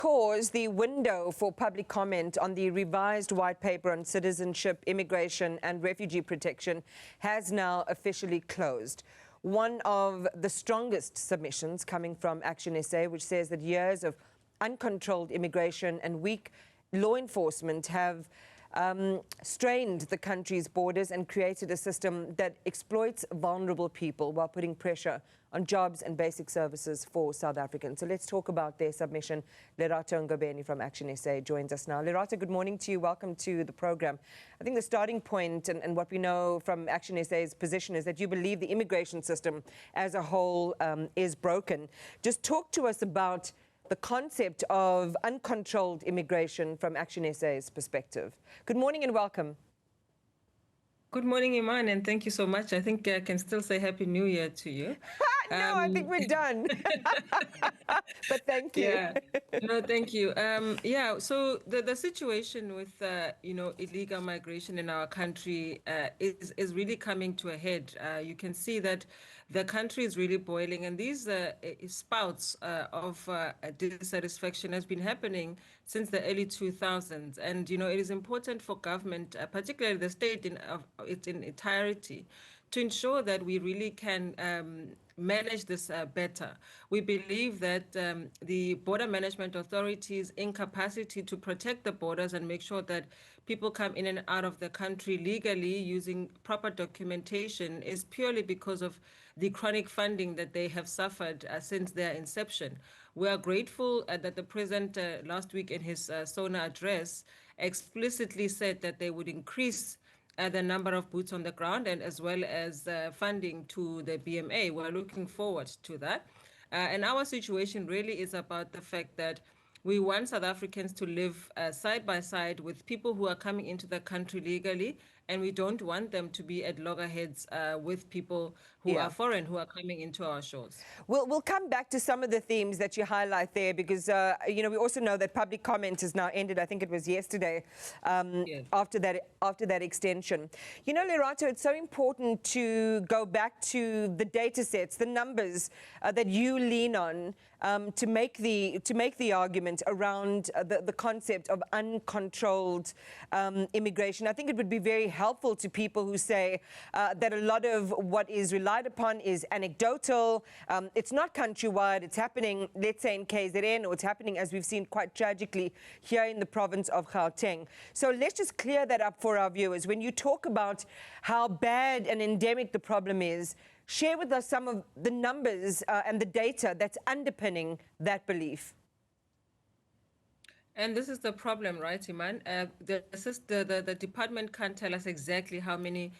cause the window for public comment on the revised white paper on citizenship, immigration and refugee protection has now officially closed. One of the strongest submissions coming from ActionSA, which says that years of uncontrolled immigration and weak law enforcement have strained the country's borders and created a system that exploits vulnerable people while putting pressure on jobs and basic services for South Africans. So let's talk about their submission. Lerato Ngobeni from ActionSA joins us now. Lerato, good morning to you. Welcome to the program. I think the starting point and what we know from ActionSA's position is that you believe the immigration system as a whole is broken. Just talk to us about the concept of uncontrolled immigration from ActionSA's perspective. Good morning and welcome. Good morning, Iman, and thank you so much. I think I can still say Happy New Year to you. No, I think we're done. But thank you. Yeah, no, thank you. Yeah, so the situation with illegal migration in our country is really coming to a head. You can see that the country is really boiling, and these spouts of dissatisfaction has been happening since the early 2000s. And it is important for government, particularly the state in its entirety, to ensure that we really can manage this better. We believe that the Border Management Authority's incapacity to protect the borders and make sure that people come in and out of the country legally using proper documentation is purely because of the chronic funding that they have suffered since their inception. We are grateful that the President last week in his SONA address explicitly said that they would increase the number of boots on the ground and as well as funding to the BMA. We're looking forward to that. And our situation really is about the fact that we want South Africans to live side by side with people who are coming into the country legally, and we don't want them to be at loggerheads with people who are foreign, who are coming into our shores. We'll come back to some of the themes that you highlight there because, we also know that public comment has now ended. I think it was yesterday after that extension. Lerato, it's so important to go back to the data sets, the numbers that you lean on to make the argument around the concept of uncontrolled immigration. I think it would be very helpful to people who say that a lot of what is relied upon is anecdotal. It's not countrywide. It's happening, let's say, in KZN, or it's happening, as we've seen quite tragically, here in the province of Gauteng. So let's just clear that up for our viewers. When you talk about how bad and endemic the problem is, share with us some of the numbers and the data that's underpinning that belief. And this is the problem, right, Iman? The department can't tell us exactly how many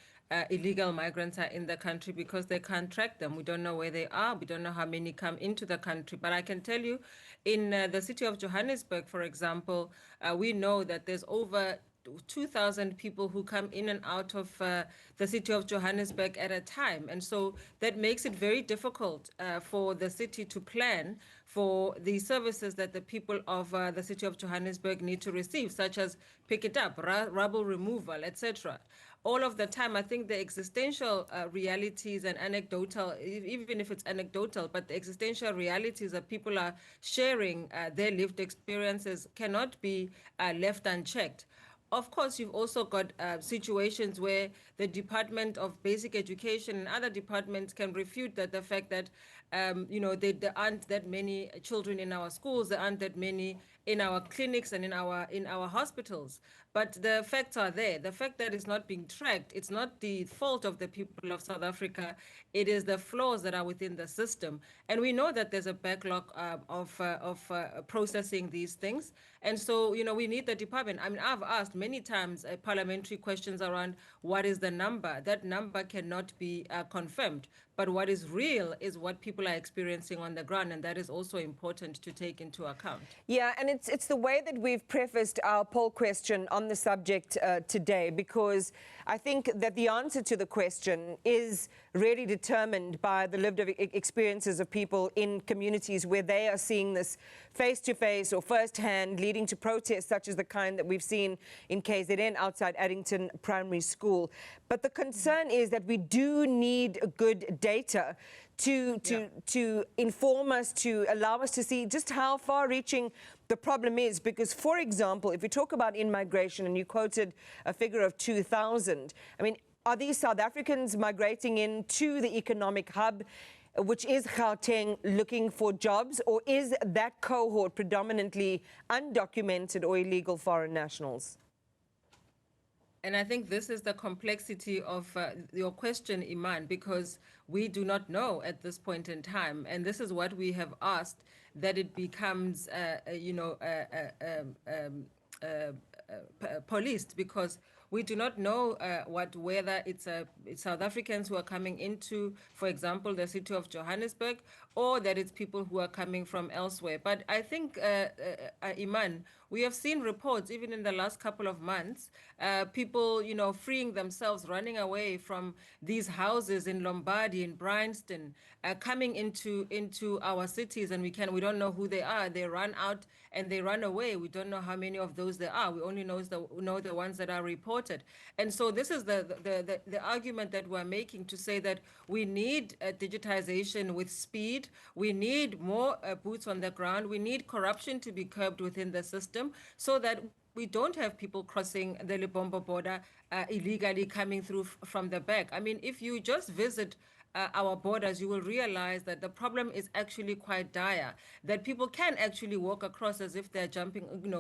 illegal migrants are in the country because they can't track them. We don't know where they are. We don't know how many come into the country. But I can tell you, in the city of Johannesburg, for example, we know that there's over 2,000 people who come in and out of the city of Johannesburg at a time. And so that makes it very difficult for the city to plan for the services that the people of the city of Johannesburg need to receive, such as pick it up, rubble removal, etc. All of the time, I think the existential realities and anecdotal, even if it's anecdotal, but the existential realities that people are sharing, their lived experiences, cannot be left unchecked. Of course, you've also got situations where the Department of Basic Education and other departments can refute the fact that, there aren't that many children in our schools, there aren't that many in our clinics and in our hospitals. But the facts are there. The fact that it's not being tracked, it's not the fault of the people of South Africa. It is the flaws that are within the system. And we know that there's a backlog of processing these things. And so, we need the department. I mean, I've asked many times parliamentary questions around what is the number. That number cannot be confirmed. But what is real is what people are experiencing on the ground, and that is also important to take into account. Yeah, and it's the way that we've prefaced our poll question on the subject today, because I think that the answer to the question is really determined by the lived experiences of people in communities where they are seeing this face-to-face or first-hand, leading to protests such as the kind that we've seen in KZN outside Addington Primary School. But the concern is that we do need good data to inform us, to allow us to see just how far-reaching the problem is. Because, for example, if we talk about in-migration, and you quoted a figure of 2,000, I mean, are these South Africans migrating into the economic hub, which is Gauteng, looking for jobs, or is that cohort predominantly undocumented or illegal foreign nationals? And I think this is the complexity of your question, Iman, because we do not know at this point in time. And this is what we have asked, that it becomes, policed, because we do not know whether it's South Africans who are coming into, for example, the city of Johannesburg, or that it's people who are coming from elsewhere. But I think, Iman, we have seen reports, even in the last couple of months, people, freeing themselves, running away from these houses in Lombardy, in Bryanston, coming into our cities, and we don't know who they are. They run out and they run away. We don't know how many of those there are. We only know the ones that are reported. And so this is the argument that we're making, to say that we need digitization with speed. We need more boots on the ground. We need corruption to be curbed within the system, so that we don't have people crossing the Lebombo border illegally, coming through from the back. I mean, if you just visit our borders, you will realize that the problem is actually quite dire, that people can actually walk across as if they're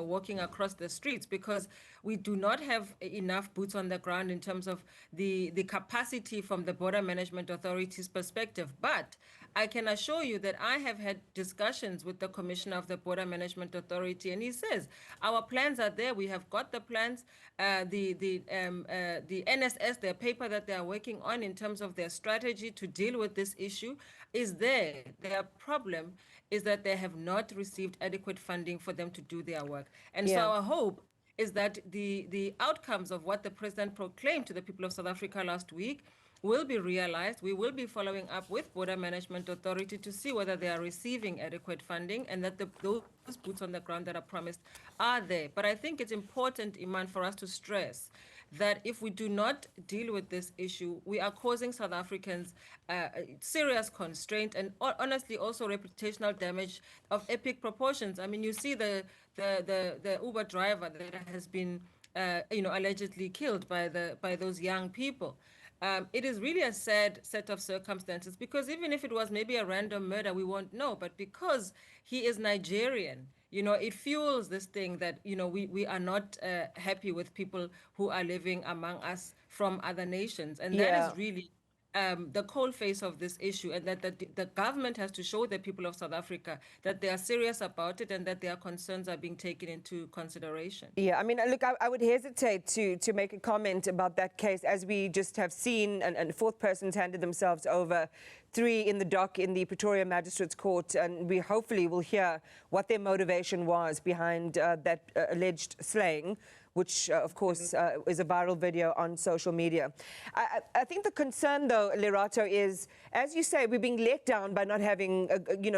walking across the streets, because we do not have enough boots on the ground in terms of the capacity from the Border Management Authority's perspective. But I can assure you that I have had discussions with the Commissioner of the Border Management Authority, and he says our plans are there. We have got the plans. The NSS, their paper that they are working on in terms of their strategy to deal with this issue, is there. Their problem is that they have not received adequate funding for them to do their work. And so our hope is that the outcomes of what the president proclaimed to the people of South Africa last week will be realized. We will be following up with Border Management Authority to see whether they are receiving adequate funding, and that those boots on the ground that are promised are there. But I think it's important, Iman, for us to stress that if we do not deal with this issue, we are causing South Africans serious constraint, and honestly also reputational damage of epic proportions. I mean, you see the Uber driver that has been allegedly killed by those young people. It is really a sad set of circumstances, because even if it was maybe a random murder, we won't know. But because he is Nigerian, it fuels this thing that, we are not happy with people who are living among us from other nations. And that is really the cold face of this issue, and that the government has to show the people of South Africa that they are serious about it, and that their concerns are being taken into consideration. Yeah, I mean, look, I would hesitate to make a comment about that case, as we just have seen, and fourth persons handed themselves over, 3 in the dock in the Pretoria Magistrates Court, and we hopefully will hear what their motivation was behind that alleged slaying, which, of course, is a viral video on social media. I think the concern, though, Lerato, is, as you say, we're being let down by not having,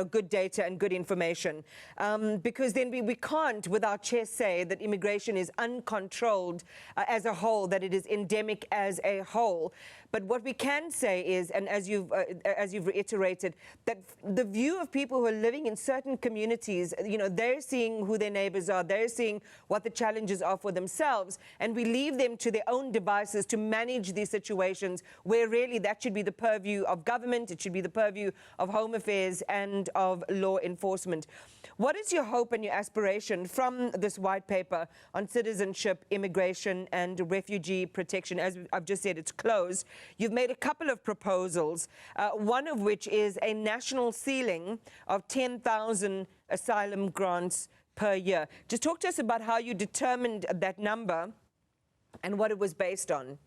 good data and good information, because then we can't, with our chest, say that immigration is uncontrolled as a whole, that it is endemic as a whole. But what we can say is, and as you've reiterated, that the view of people who are living in certain communities, they're seeing who their neighbors are, they're seeing what the challenges are for themselves, and we leave them to their own devices to manage these situations, where really that should be the purview of government, it should be the purview of Home Affairs and of law enforcement. What is your hope and your aspiration from this white paper on citizenship, immigration and refugee protection? As I've just said, it's closed. You've made a couple of proposals, one of which is a national ceiling of 10,000 asylum grants per year. Just talk to us about how you determined that number and what it was based on.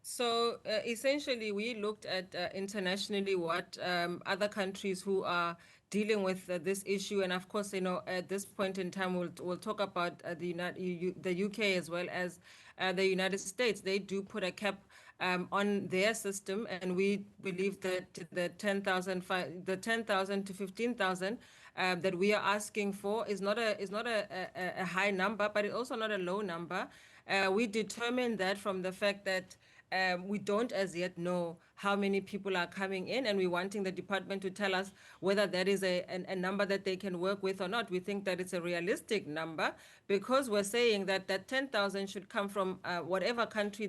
So essentially, we looked at internationally what other countries who are dealing with this issue, and of course, at this point in time, we'll talk about the UK as well as the United States. They do put a cap on their system, and we believe that the 10,000 to 15,000 that we are asking for is not a high number, but it's also not a low number. We determined that from the fact that we don't as yet know how many people are coming in, and we're wanting the department to tell us whether that is a number that they can work with or not. We think that it's a realistic number because we're saying that 10,000 should come from whatever country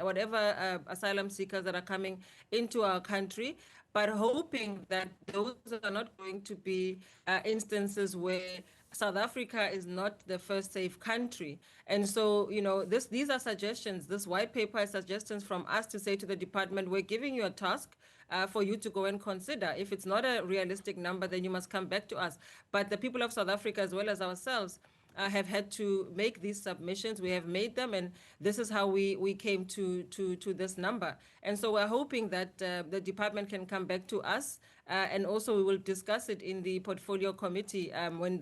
whatever asylum seekers that are coming into our country, but hoping that those are not going to be instances where South Africa is not the first safe country. And so, these are suggestions. This white paper is suggestions from us to say to the department, we're giving you a task for you to go and consider. If it's not a realistic number, then you must come back to us. But the people of South Africa, as well as ourselves, have had to make these submissions. We have made them, and this is how we came to this number. And so we're hoping that the department can come back to us, and also we will discuss it in the portfolio committee when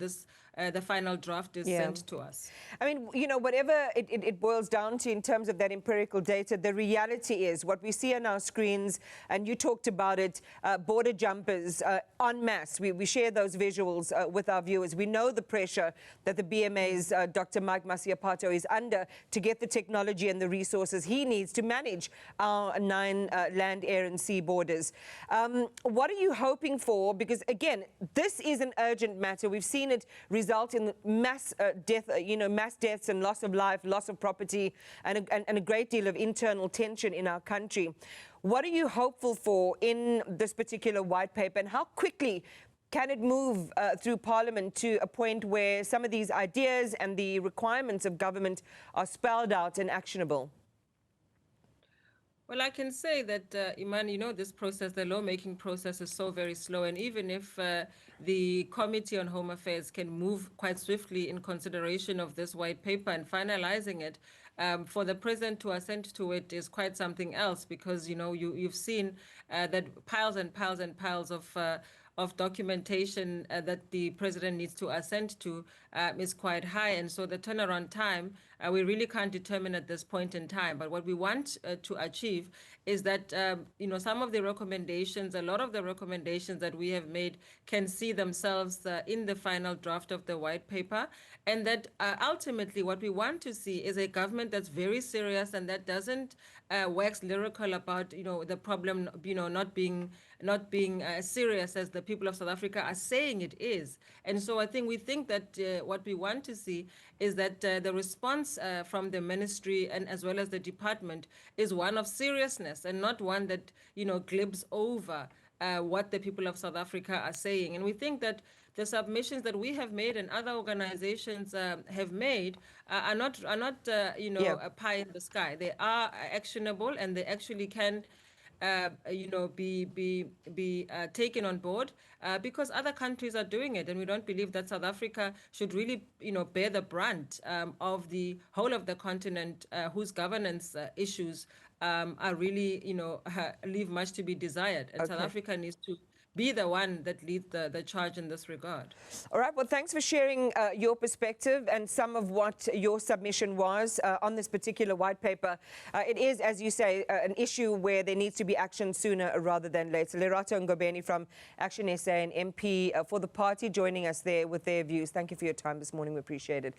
the final draft is sent to us. I mean, whatever it boils down to in terms of that empirical data, the reality is what we see on our screens, and you talked about it, border jumpers en masse. We share those visuals with our viewers. We know the pressure that the BMA's Dr. Mike Masiapato is under to get the technology and the resources he needs to manage our 9 land, air and sea borders. What are you hoping for? Because, again, this is an urgent matter. We've seen it result in mass deaths and loss of life, loss of property, and a great deal of internal tension in our country. What are you hopeful for in this particular white paper, and how quickly can it move through Parliament to a point where some of these ideas and the requirements of government are spelled out and actionable? Well, I can say that, Iman, this process, the lawmaking process is so very slow. And even if the Committee on Home Affairs can move quite swiftly in consideration of this white paper and finalizing it, for the president to assent to it is quite something else, because, you've seen that piles and piles and piles of documentation that the president needs to assent to is quite high. And so the turnaround time, we really can't determine at this point in time. But what we want to achieve is that, some of the recommendations, a lot of the recommendations that we have made can see themselves in the final draft of the white paper. And that ultimately what we want to see is a government that's very serious and that doesn't wax lyrical about, the problem, not being serious as the people of South Africa are saying it is. And so we think that what we want to see is that the response from the ministry and as well as the department is one of seriousness and not one that, glibs over what the people of South Africa are saying. And we think that the submissions that we have made and other organizations have made are not a pie in the sky. They are actionable, and they actually can be taken on board because other countries are doing it, and we don't believe that South Africa should really bear the brunt of the whole of the continent whose governance issues are really leave much to be desired, and South Africa needs to be the one that leads the charge in this regard. All right. Well, thanks for sharing your perspective and some of what your submission was on this particular white paper. It is, as you say, an issue where there needs to be action sooner rather than later. Lerato Ngobeni from ActionSA and MP for the party joining us there with their views. Thank you for your time this morning. We appreciate it.